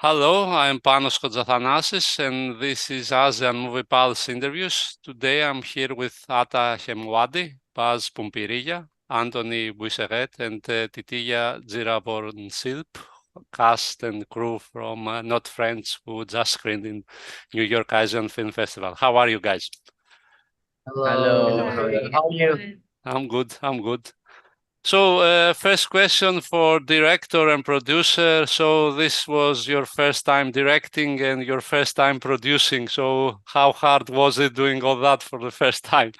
Hello, I'm Panos Kotzathanasis, and this is ASEAN Movie Pulse Interviews. Today I'm here with Atta Hemwadee, Baz Poonpiriya, Anthony Buisseret, and Thitiya Jirapornsilp, cast and crew from Not Friends, who just screened in New York Asian Film Festival. How are you guys? Hello. How are you? I'm good. So first question for director and producer. So this was your first time directing and your first time producing. So how hard was it doing all that for the first time?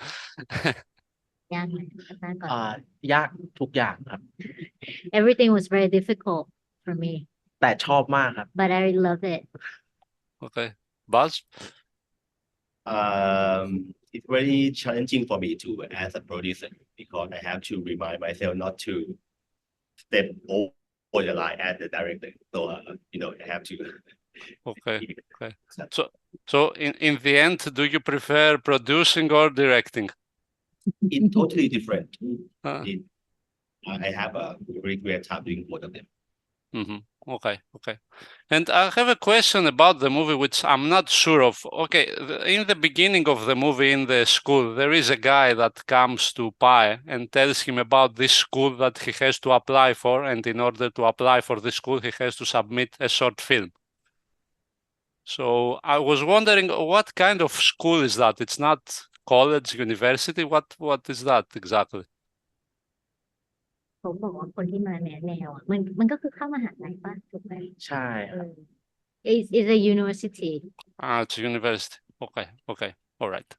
ยากไหมอาจารย์ก่อน ยากทุกอย่างครับ Everything was very difficult for me แต่ชอบมากครับ but I love it Okay. Baz? It's very challenging for me to as a producer because I have to remind myself not to step over the line as the director. So I have to. Okay. So in the end, do you prefer producing or directing? It's totally different. Uh, I have a very great time doing both of them. Okay. And I have a question about the movie, which I'm not sure of. Okay, in the beginning of the movie in the school, there is a guy that comes to Pai and tells him about this school that he has to apply for. And in order to apply for this school, he has to submit a short film. So I was wondering, what kind of school is that? It's not college, university? What is that exactly? ผมบอกว่าคนที่มาแนวอ่ะมันก็คือเข้ามหาลัยป่ะถูกไหม ใช่ครับ It's a university It's a university. Okay. All right.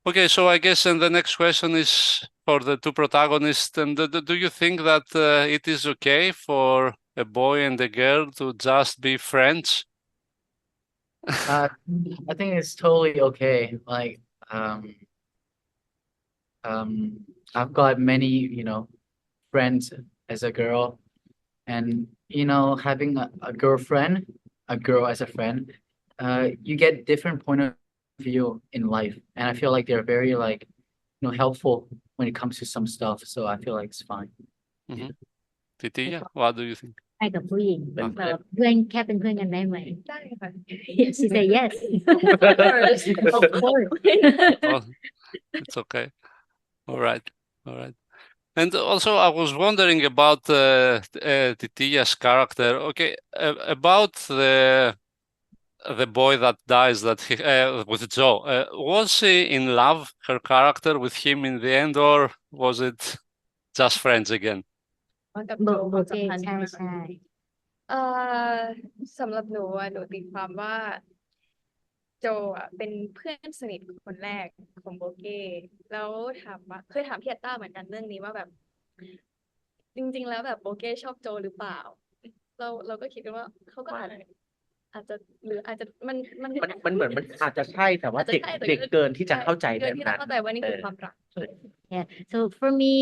Okay, so I guess and the next question is for the two protagonists. And do you think that it is okay for a boy and a girl to just be friends? I think it's totally okay. Like, I've got many, friends as a girl, and having a girlfriend, a girl as a friend, you get different point of view in life, and I feel like they're very helpful when it comes to some stuff. So I feel like it's fine. Thitiya, what do you think? ไปกับผู้หญิงแบบเพื่อนแค่เป็นเพื่อนกันได้ไหม ได้ค่ะ She said yes of course Oh, it's okay. All right. And also, I was wondering about Thitiya's character. Okay, about the boy that dies with Joe. Was she in love, her character, with him in the end, or was it just friends again? กับ โบ โจ โบ ความ เก้ สัมพันธ์ ใช่ เอ่อสำหรับหนูตีความว่าโจเป็นเพื่อนสนิทคนแรกของโบเก้แล้วเคยถามพี่อัตต้าเหมือนกันเรื่องนี้ว่าแบบ จริงๆแล้วแบบโบเก้ชอบโจหรือเปล่าเราก็คิดกันว่าเขาก็อาจจะหรืออาจจะมันเหมือนมันอาจจะใช่แต่ว่า อาจจะใช่แต่ เด็กเกินที่จะเข้าใจ เกิ แบ น บ ที่ นั้ เรา น เข้าใจว่านี่คือความรัก Yeah, so for me,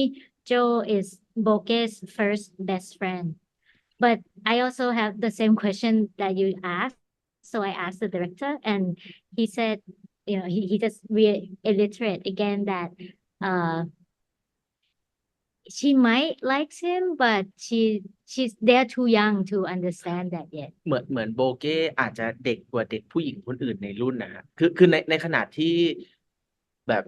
Joe is Boke's first best friend. But I also have the same question that you asked. So I asked the director, and he said, he just reiterate again that she might likes him, but they're too young to understand that yet. เหมือนโบเก้อาจจะเด็กกว่าเด็กผู้หญิงคนอื่นในรุ่นนะฮะคือในขณะที่แบบ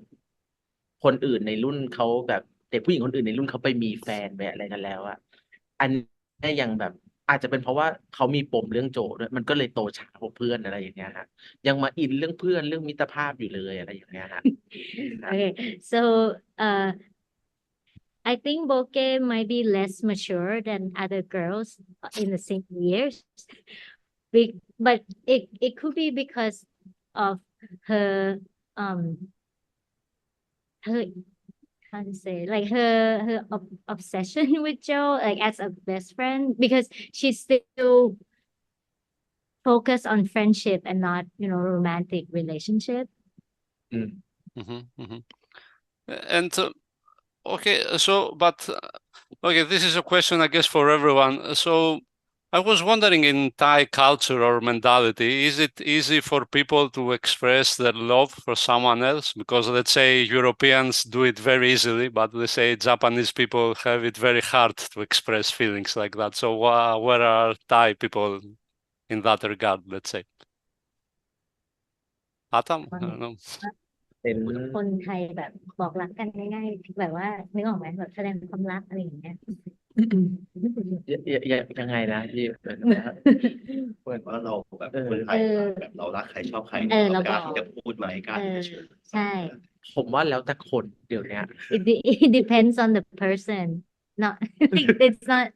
คนอื่นในรุ่นเขาแบบเด็กผู้หญิงคนอื่นในรุ่นเขาไปมีแฟนไปอะไรกันแล้วอะอันนี้ยังแบบอาจจะเป็นเพราะว่าเขามีปมเรื่องโจด้วยมันก็เลยโตช้ากว่าเพื่อนอะไรอย่างเงี้ยฮะยังมาอินเรื่องเพื่อนเรื่องมิตรภาพอยู่เลยอะไรอย่างเงี้ยฮะ Okay, so I think Boke might be less mature than other girls in the same years, but it could be because of her how to say, like her obsession with Joe, like as a best friend, because she's still focused on friendship and not romantic relationship. And okay, this is a question, I guess, for everyone. So I was wondering, in Thai culture or mentality, is it easy for people to express their love for someone else? Because let's say Europeans do it very easily, but they say Japanese people have it very hard to express feelings like that. So where are Thai people in that regard, let's say. Atam, I don't know. เป็น คนไทยแบบบอกรักกันง่ายๆแบบว่านึกออกไหมแบบแสดงความรักอะไรอย่างเงี้ย ยังไงนะที่ เหมือนว่าเราแบบ เออ คนไทยแบบเรารักใครชอบใคร เออ เรากล้า เราบอก ที่จะพูดไหมกล้า เอ ที่ อ จะเชิญ ใช่ ผมว่าแล้วแต่คนเดี๋ยวเนี้ย it depends on the person not it's not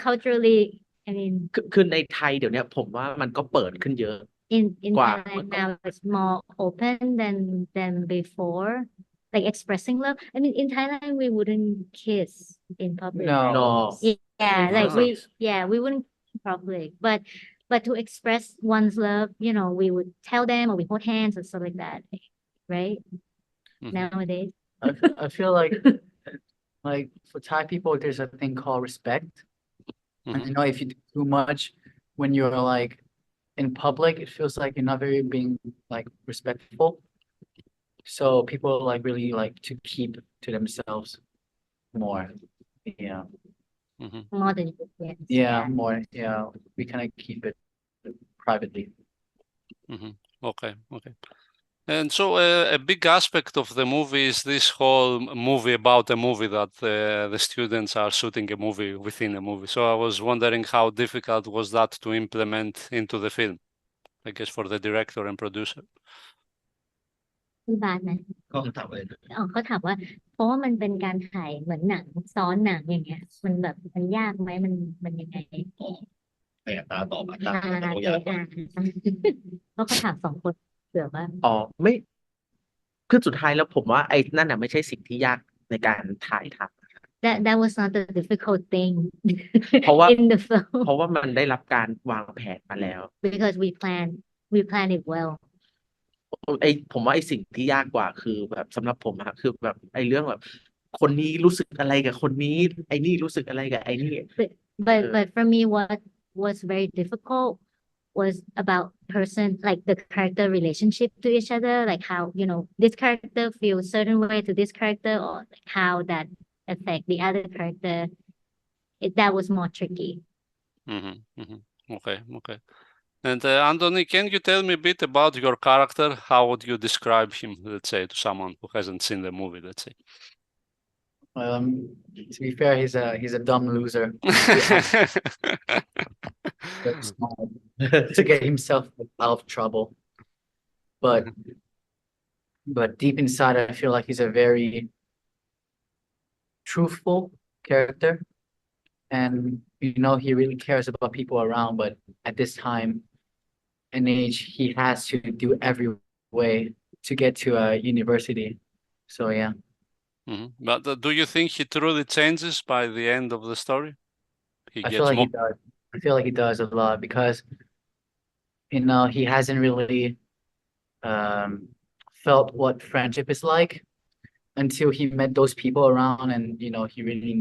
culturally I mean คือในไทยเดี๋ยวเนี้ยผมว่ามันก็เปิดขึ้นเยอะ in กว่า Thailand now it's more open than before like expressing love I mean in Thailand we wouldn't kiss in public No. No. yeah In like public. we wouldn't in public but to express one's love we would tell them or we hold hands or stuff like that right Mhm. nowadays I feel like for Thai people, there's a thing called respect. And Mhm. you know, if you do too much when you're like in public, it feels like you're not very being like respectful. So people like really like to keep to themselves more. Yeah. Mhm. more than you can Yeah, more. Yeah. We kind of keep it privately. Mhm. Okay. And so a big aspect of the movie is this whole movie about a movie that the students are shooting a movie within a movie. So I was wondering how difficult was that to implement into the film, I guess for the director and producer. ที่บ้านนะ ก็ถามเลย เขาถามว่าเพราะว่ามันเป็นการถ่ายเหมือนหนังซ้อนหนังอย่างเงี้ย มันแบบมันยากไหมมันยังไง ให้อัตราตอบอัตรา อ่า ตัวอย่างก่อน เพราะเขาถามสองคนเผื่อว่า อ๋อไม่คือสุดท้ายแล้วผมว่าไอ้นั่นน่ะไม่ใช่สิ่งที่ยากในการถ่ายท that was not the difficult thing เพราะว่า in the ำ film เพราะว่ามันได้รับการวางแผนมาแล้ว because we plan it well ผมว่าไอ้สิ่งที่ยากกว่าคือแบบสำหรับผมอะคือแบบไอ้เรื่องแบบ คนนี้รู้สึกอะไรกับคนนี้ ไอ้นี่รู้สึกอะไรกับไอ้นี่ but for me what was very difficult was about person like the character relationship to each other like how this character feels certain way to this character or like how that affect the other character that was more tricky Okay. And Anthony, can you tell me a bit about your character? How would you describe him, let's say, to someone who hasn't seen the movie, let's say? To be fair, he's a dumb loser that's smart to get himself out of trouble. But deep inside, I feel like he's a very truthful character. And he really cares about people around, but at this time and age, he has to do every way to get to a university. So yeah. Mhm. But do you think he truly changes by the end of the story? He I gets feel like more. he does. I feel like he does a lot because he hasn't really felt what friendship is like until he met those people around and he really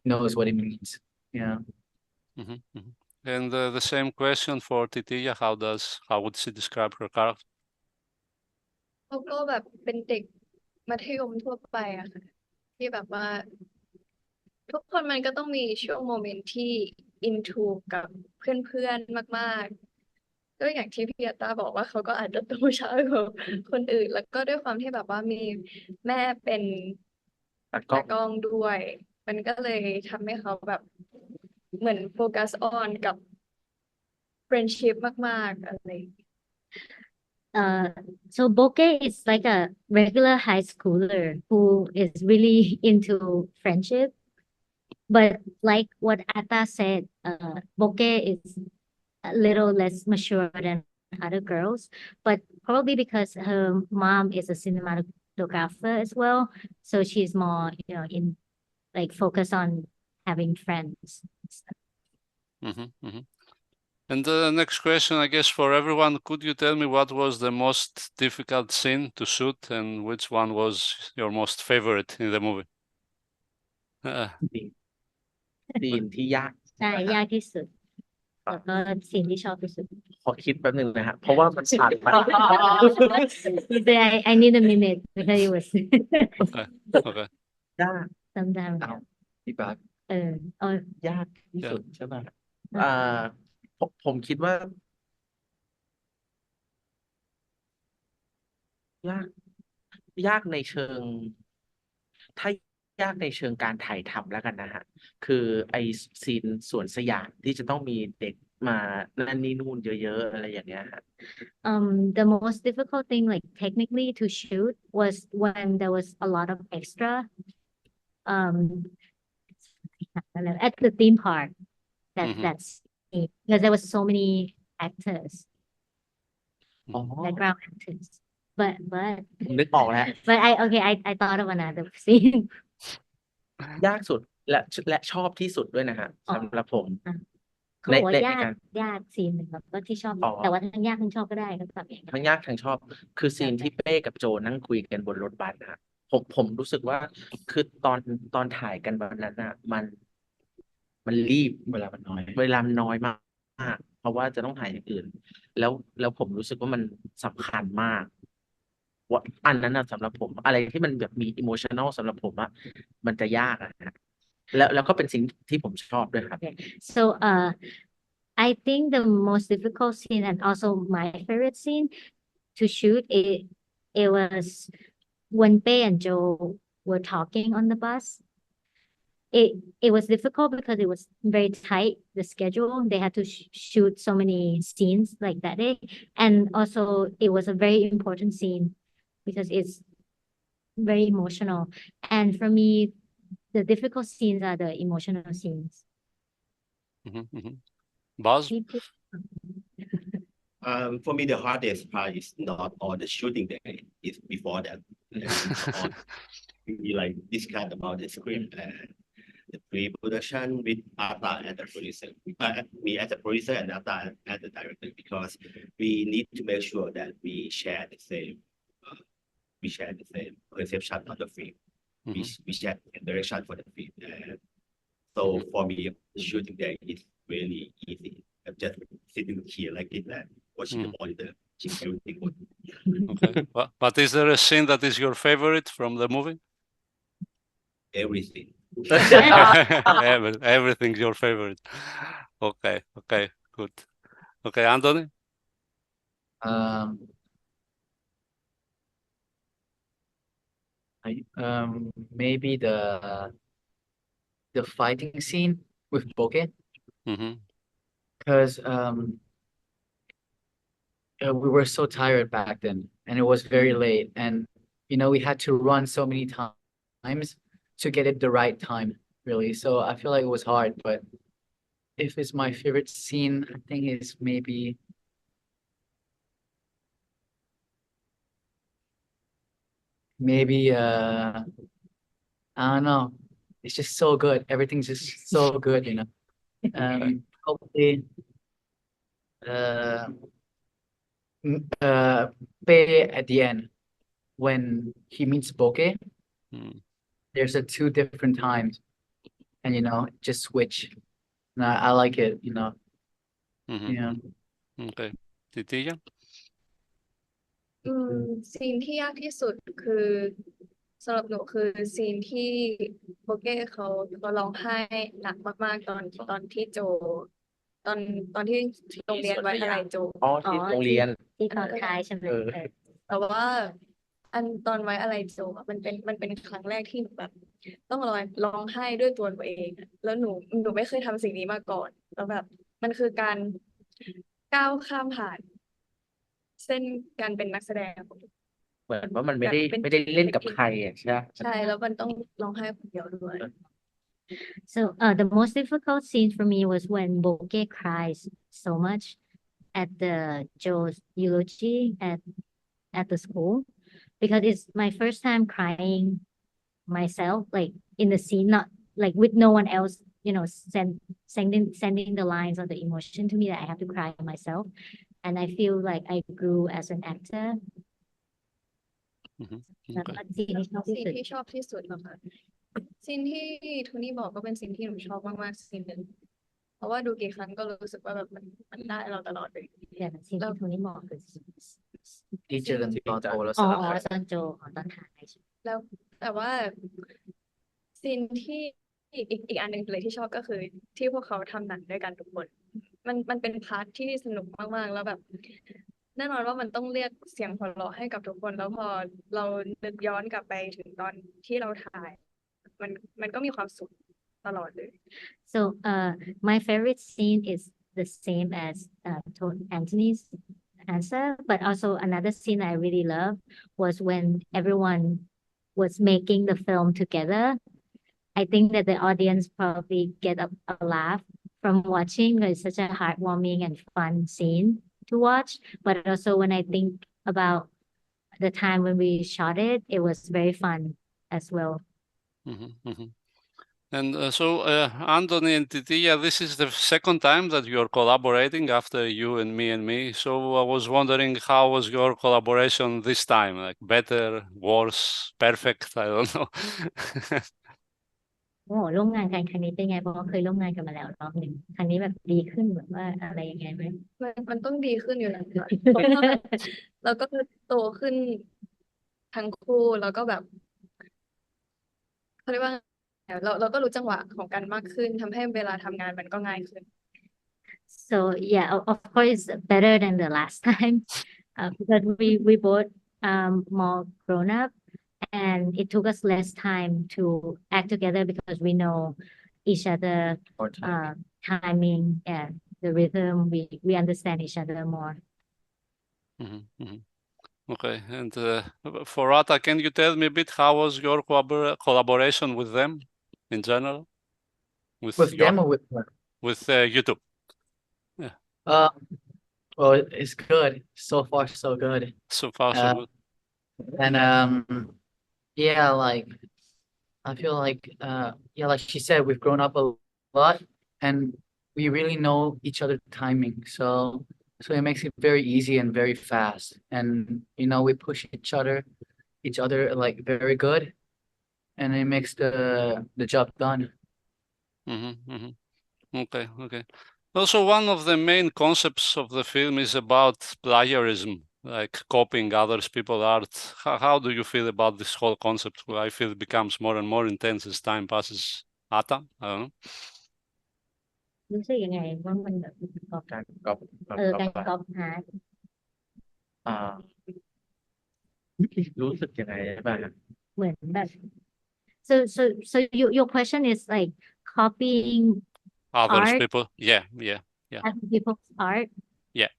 knows what it means. Yeah. Mhm. And the same question for Thitiya. How would she describe her character? เขาก็แบบเป็นเด็กมัธยมทั่วไปอะค่ะที่แบบว่า ทุกคนมันก็ต้องมีช่วงโมเมนต์ที่ into กับเพื่อนๆมากๆก็อย่างที่พี่อัตตาบอกว่าเขาก็อาจจะโตช้ากว่าคนอื่น แล้วก็ด้วยความที่แบบว่ามีแม่เป็น ตากล้อง ตากล้องด้วย มันก็เลยทำให้เขาแบบเหมือนโฟกัสออนกับ friendship มากๆอะไร so Bokeh is like a regular high schooler who is really into friendship but like what Atta said Bokeh is a little less mature than other girls but probably because her mom is a cinematographer as well so she's more in like focus on having friends Mhm. And the next question, I guess, for everyone, could you tell me what was the most difficult scene to shoot and which one was your most favorite in the movie? ซีนที่ยาก ใช่ยากที่สุดแล้วก็สิ่งที่ชอบที่สุด ขอคิดแป๊บนึงนะฮะเพราะว่ามันผ่านมา He said, I need a minute because it was Okay. ยาก sometime Feedback. เอา ยากที่สุดใช่ไหม ผมคิดว่า ยากยากในเชิง ถ้ายากในเชิงการถ่ายทำแล้วกันนะฮะ คือไอซีนสวนสยามที่จะต้องมีเด็กมานั่นนี่นู่นเยอะๆอะไรอย่างเงี้ยฮะ The most difficult thing, like technically, to shoot was when there was a lot of extra um at the theme park. Mhm. That's because there was so many actors, อ๋อ background actors. But ผมนึกออกแล้ว I thought of another scene. ยากสุดและชอบที่สุดด้วยนะฮะ อ๋อ สำหรับผม เขาบอกว่า ใน ยาก การ ยากซีนหนึ่งครับก็ที่ชอบ อ๋อ แต่ว่าทั้งยากทั้งชอบก็ได้ก็ตอบเอง ทั้งยากทั้งชอบ คือซีนที่เป้กับโจนั่งคุยกันบนรถบัสนะฮะผมรู้สึกว่าคือตอนถ่ายกันวันนั้นน่ะ มันรีบ เวลามันน้อย เวลามันน้อยมาก เพราะว่าจะต้องถ่ายอย่างอื่น แล้วผมรู้สึกว่ามันสำคัญมากว่าอันนั้นนะสำหรับผม อะไรที่มันแบบมีอิโมชัน a ลสำหรับผมอะมันจะยากอะฮะแล้วก็เป็นสิ่งที่ผมชอบด้วยครับ So I think the most difficult scene and also my favorite scene to shoot it was when Pei and Joe were talking on the bus. It was difficult because it was very tight, the schedule. They had to shoot so many scenes like that day. And also it was a very important scene because it's very emotional. And for me, the difficult scenes are the emotional scenes. Baz? For me, the hardest part is not on the shooting day; it's before that. We like discuss about the script and the pre-production with Atta and the producer. Me as a producer and Atta as the director, because we need to make sure that we share the same perception of the film. We share the direction for the film. And so for me, shooting day is really easy. I'm just sitting here like it and watching the monitor, watching everything. Okay. But is there a scene that is your favorite from the movie? Everything. Everything's your favorite. Okay, good. Okay, Anthony? Maybe the fighting scene with Bokeh, because we were so tired back then, and it was very late, and we had to run so many times to get it the right time, really. So I feel like it was hard, but if it's my favorite scene, I think it's maybe I don't know. It's just so good. Everything's just so good, Hopefully, Pei at the end when he meets Bokeh, there's two different times, and just switch. And I like it, Yeah. Okay. Thitiya? ซีนที่ยากที่สุดคือสำหรับหนูคือซีนที่โบเก้เขาร้องไห้หนักมากๆตอนที่โจตอนที่โรงเรียนวัดอะไรโจ อ๋อที่โรงเรียน ที่ตอนท้ายใช่ไหม แต่ว่าตอนไว้อะไรโจอะมันเป็นครั้งแรกที่หนูแบบต้องร้องไห้ด้วยตัวหนูเองอะแล้วหนูไม่เคยทำสิ่งนี้มาก่อนแล้วแบบมันคือการก้าวข้ามผ่านเส้นการเป็นนักแสดง เหมือนว่ามันไม่ได้เล่นกับใครอ่ะใช่ไหม ใช่แล้วมันต้องร้องไห้คนเดียวด้วย So the most difficult scene for me was when Bokeh cries so much at the Joe's eulogy at the school, because it's my first time crying myself, like in the scene, not like with no one else, sending the lines or the emotion to me, that I have to cry myself. And I feel like I grew as an actor. แล้วก็ซีนที่ชอบที่ ซีน สุด ที่ชอบที่สุดเหรอคะซีนที่โทนี่บอกก็เป็นซีนที่หนูชอบมากๆซีนหนึ่งเพราะว่าดูกี่ครั้งก็รู้สึกว่าแบบมันได้เราตลอดเลย เดี๋ยวนะซีนที่โทนี่บอกคือ ที่เจอกันตอนโตแล้ว อ๋ ส อ ลับกัน ตอนโจตอนท้ายใช่ไหม แล้วแต่ว่าซีนที่ อีกอันหนึ่งเลยที่ชอบก็คือที่พวกเขาทำหนังด้วยกันทุกคนมันเป็นพาร์ทที่สนุกมากๆแล้วแบบแน่นอนว่ามันต้องเรียกเสียงหัวเราะให้กับทุกคนแล้วพอเรานึกย้อนกลับไปถึงตอนที่เราถ่ายมันก็มีความสุขตลอดเลย So my favorite scene is the same as Anthony's answer, but also another scene I really love was when everyone was making the film together. I think that the audience probably get a laugh from watching. It's such a heartwarming and fun scene to watch. But also when I think about the time when we shot it, it was very fun as well. And so Anthony and Thitiya, this is the second time that you're collaborating after you and me. So I was wondering, how was your collaboration this time? Like better, worse, perfect? I don't know. โอ้ร่วมงานกันครั้งนี้เป็นไงเพราะว่าเคยร่วมงานกันมาแล้วรอบหนึ่งครั้งนี้แบบดีขึ้นเหมือนว่าอะไรยังไงไหม มันต้องดีขึ้นอยู่แล้วค่ะเพราะว่าแบบเราก็โตขึ้นทั้งคู่แล้วก็แบบเขาเรียกว่าเราก็รู้จังหวะของกันมากขึ้นทำให้เวลาทำงานมันก็ง่ายขึ้น So yeah, of course, better than the last time because we both more grown up, and it took us less time to act together because we know each other More time. timing and the rhythm. We understand each other more. Okay, and for Atta, can you tell me a bit how was your collaboration with them in general? With them or with what? With YouTube? Well, it's good. So far, so good. So far, so good. And yeah, like I feel like yeah, like she said, we've grown up a lot and we really know each other's timing. So it makes it very easy and very fast. And you know, we push each other like very good, and it makes the job done. Okay. Also, one of the main concepts of the film is about plagiarism, like copying other people's art. How do you feel about this whole concept? I feel it becomes more and more intense as time passes. Atta, I don't know. รู้สึกยังไงว่ามันแบบก๊อป การก๊อป การก๊อปหา อ่ารู้สึกยังไงบ้าง เหมือนแบบ so your question is like copying Other art? people, yeah. other people's art? Yeah.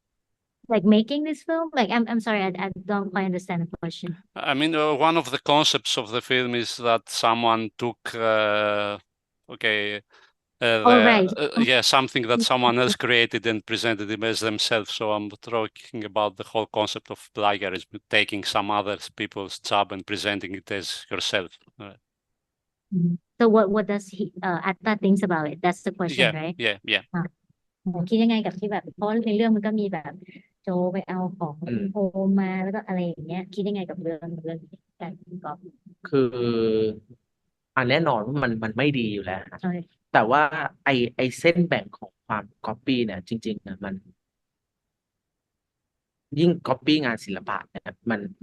Like making this film? Like I'm sorry, I don't quite understand the question. I mean, one of the concepts of the film is that someone took, Right. something that someone else created and presented it as themselves. So I'm talking about the whole concept of plagiarism, taking some other people's job and presenting it as yourself. So what does Atta thinks about it? That's the question, right? Yeah. คิดยังไงกับที่แบบเพราะในเรื่องมันก็มีแบบโจไปเอาของโฮมมาแล้วก็อะไรอย่างเงี้ยคิดยังไงกับเรื่องการก๊อป คือแน่นอนว่ามันไม่ดีอยู่แล้วฮะ ใช่ แต่ว่าไอเส้นแบ่งของความก๊อปปี้เนี่ยจริงๆนะมันยิ่งก๊อปปี้งานศิลปะเนี่ย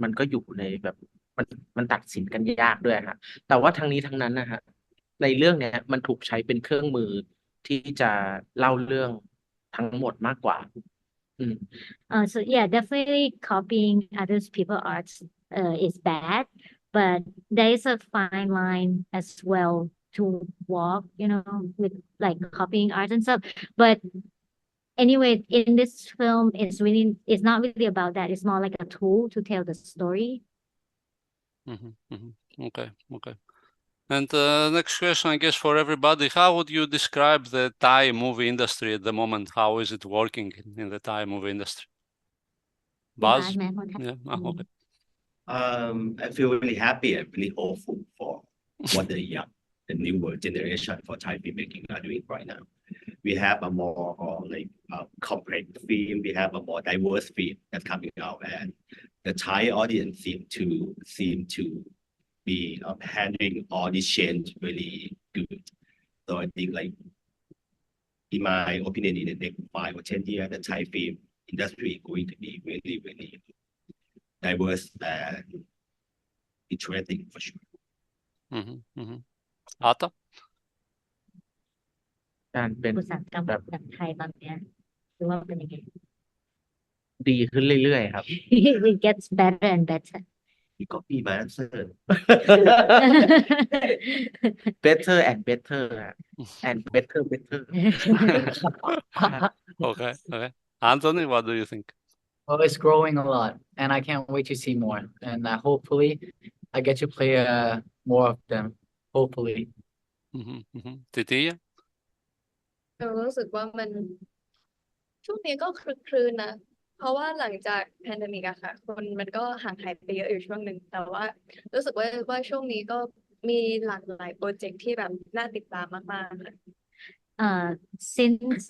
มันก็อยู่ในแบบมันตัดสินกันยากด้วยฮะแต่ว่าทั้งนี้ทั้งนั้นนะฮะในเรื่องเนี้ยมันถูกใช้เป็นเครื่องมือที่จะเล่าเรื่องทั้งหมดมากกว่าSo yeah, definitely copying other people's arts is bad, but there is a fine line as well to walk, with like copying art and stuff. But anyway, in this film, it's not really about that. It's more like a tool to tell the story. Okay. And next question, I guess, for everybody, how would you describe the Thai movie industry at the moment? How is it working in the Thai movie industry? Baz? Yeah. Okay. I feel really happy and really hopeful for what the newer generation for Thai filmmaking are doing right now. We have a more complex film. We have a more diverse film that's coming out, and the Thai audience seem to be handling all this change really good. So I think, like, in my opinion, in the next 5 or 10 years, the Thai film industry is going to be really, really diverse and interesting for sure. Atta? การเป็น อุตสาหกรรม แบบ หนังไทยตอนเนี้ยหรือว่าเป็นยังไง ดีขึ้นเรื่อยๆครับ It gets better and better. You copy my answer. better and better อะ and better Okay, okay. Anthony, what do you think? Well, it's growing a lot, and I can't wait to see more. And hopefully, I get to play more of them. Hopefully. Thitiya? เรารู้สึกว่ามันช่วงนี้ก็คลึกครื้นนะ เพราะว่าหลังจากแพนเดมิกอะค่ะ คนมันก็ห่างหายไปเยอะอยู่ช่วงหนึ่ง แต่ว่ารู้สึกว่าช่วงนี้ก็มีหลากหลายโปรเจกต์ที่แบบน่าติดตามมากๆค่ะ Since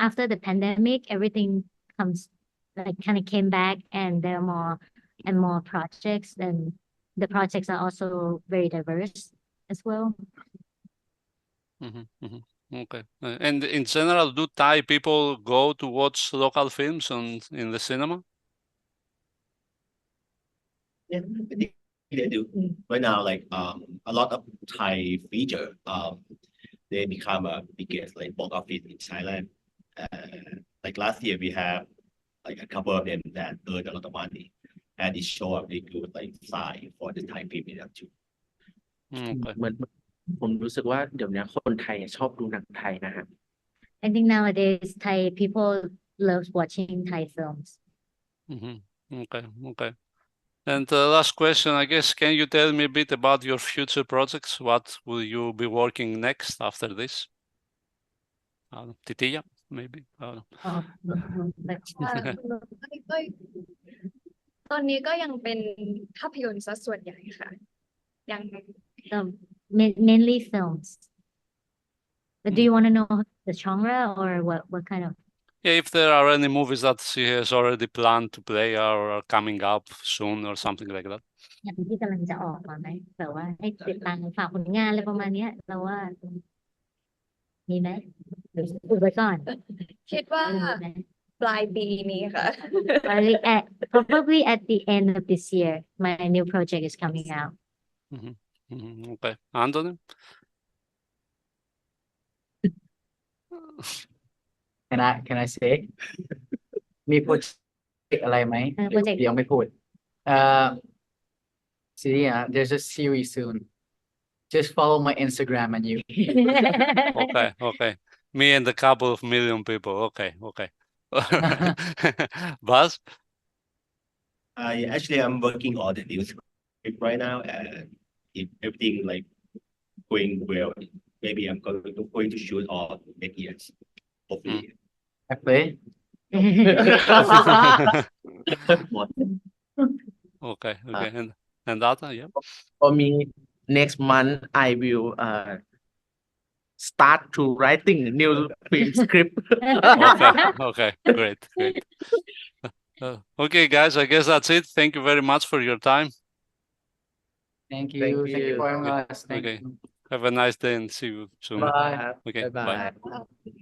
after the pandemic, everything comes like kind of came back, and there are more and more projects, and the projects are also very diverse as well. Okay. And in general, do Thai people go to watch local films in the cinema? Yeah, I think they do. Right now, like a lot of Thai feature, they become a biggest like box office in Thailand. Like last year, we have like a couple of them that earned a lot of money, and it show up a good like sign for the Thai people too. Okay. เหมือนผมรู้สึกว่าเดี๋ยวนี้คนไทยชอบดูหนังไทยนะฮะ I think nowadays Thai people love watching Thai films. Okay, okay. And last question, I guess, can you tell me a bit about your future projects? What will you be working next after this? Thitiya, maybe? Oh, but ตอนนี้ก็ยังเป็นภาพยนตร์ซะส่วนใหญ่ค่ะ ยัง mainly films. But do you want to know the genre or what kind of? Yeah, if there are any movies that she has already planned to play or are coming up soon or something like that. อย่างที่กำลังจะออกมาไหมแบบว่าให้ติดตามฝากผลงานอะไรประมาณเนี้ยเราว่ามีไหมหรืออุบไว้ก่อน คิดว่า มีไหม ปลายปีนี้ค่ะ Probably at the end of this year, my new project is coming out. Okay. Anthony? Can I say? มีโปรเจกต์อะไรไหม โปรเจกต์ ยังไม่พูดthere's a series soon. Just follow my Instagram and you. Okay. Me and a couple of million people. Okay. Baz? I'm working on the new script right now, and if everything like going well, maybe I'm going to shoot all next year. Hopefully. I play. Okay. And Atta, yeah. For me, next month I will start to writing new film script. Okay. Great. Okay, guys, I guess that's it. Thank you very much for your time. Thank you. Thank Thank you you. for having us. Thank Okay. you. Have a nice day and see you soon. Bye. Okay, bye. Bye.